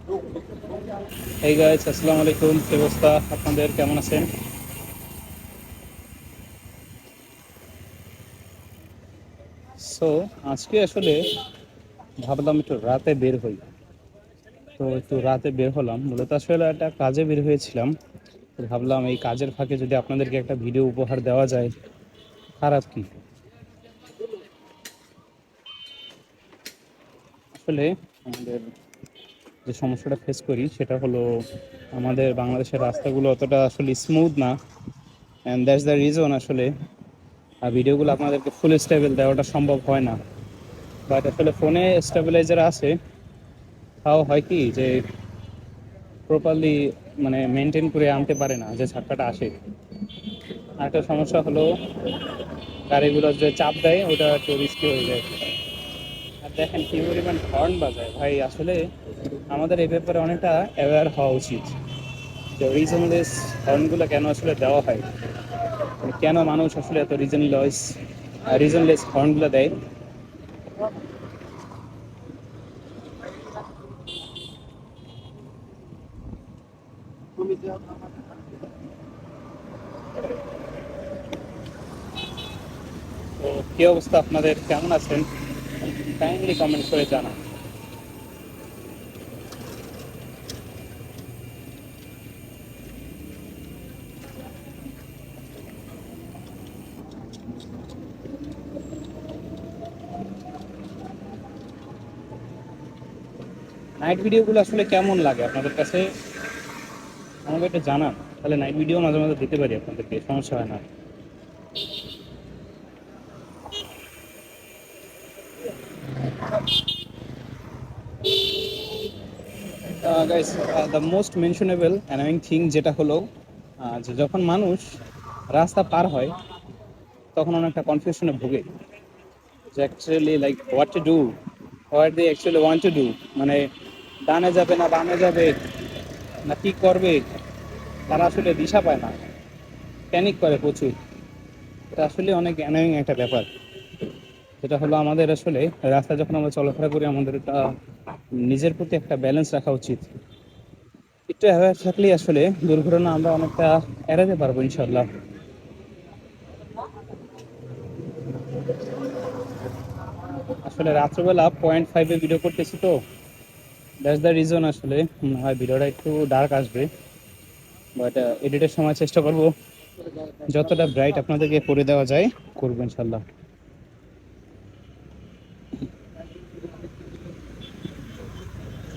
এই গাইস, আসসালামু আলাইকুম। কি অবস্থা আপনাদের? কেমন আছেন? সো আজকে আসলে ভাবলাম একটু রাতে বের হই। তো একটু রাতে বের হলাম, মূলত আসলে একটা কাজে বের হয়েছিলাম। তো ভাবলাম এই কাজের ফাঁকে যদি আপনাদেরকে একটা ভিডিও উপহার দেওয়া যায়, খারাপ কি? আসলে আমাদের যে সমস্যাটা ফেস করি সেটা হলো, আমাদের বাংলাদেশের রাস্তাগুলো অতটা আসলে স্মুথ না। অ্যান্ড দ্যাটস দ্য রিজন আসলে ভিডিওগুলো আপনাদেরকে ফুল স্টেবল দেওয়াটা সম্ভব হয় না। বাট আসলে ফোনে স্টেবিলাইজার আছে, তাও হয় কি যে প্রপারলি মানে মেনটেন করে আনতে পারে না, যে ধাক্কাটা আসে। আরেকটা সমস্যা হলো, গাড়িগুলো যে চাপ দেয় ওটা একটু রিস্কি হয়ে যায়। আর দেখেন কি পরিমাণ হর্ন বাজায় ভাই, আসলে আমাদের এই ব্যাপারে অনেকটা অ্যাওয়্যার হওয়া উচিত যে রিজনলেস হর্নগুলো কেন আসলে দেওয়া হয়, মানে কেন মানুষ আসলে এত রিজনলেস হর্নগুলো দেয়। তো কি অবস্থা আপনাদের? কেমন আছেন? কাইন্ডলি কমেন্ট করে জানান। নাইট ভিডিওগুলো আসলে কেমন লাগে আপনাদের কাছে? আমাকে একটু জানান, তাহলে নাইট ভিডিও মাঝে মাঝে দিতে পারি আপনাদেরকে, সমস্যা হয় না। Guys, the most mentionable annoying thing যেটা হলো, যে যখন মানুষ রাস্তা পার হয় তখন অনেকটা কনফিউশনে ভোগে, যে actually like what to do, what they actually want to do. মানে ডানে যাবে না বামে যাবে, না কি করবে, তারা আসলে দিশা পায় না, প্যানিক করে প্রচুর। এটা আসলে অনেক অ্যানোয়িং একটা ব্যাপার, যেটা হলো আমাদের আসলে রাস্তায় যখন আমরা চলাফেরা করি আমাদের একটা নিজের প্রতি একটা ব্যালেন্স রাখা উচিত। একটু অ্যাওয়্যার থাকলেই আসলে দুর্ঘটনা আমরা অনেকটা এড়াতে পারবো ইনশাল্লাহ। আসলে রাত্রবেলা 0.5-এ ভিডিও করতেছি, তো দ্যাটস দ্য রিজন। আসলে হয় ভিডিওটা একটু ডার্ক আসবে, বাট এডিটের সময় চেষ্টা করব যতটা ব্রাইট আপনাদেরকে করে দেওয়া যায় করবো ইনশাল্লাহ।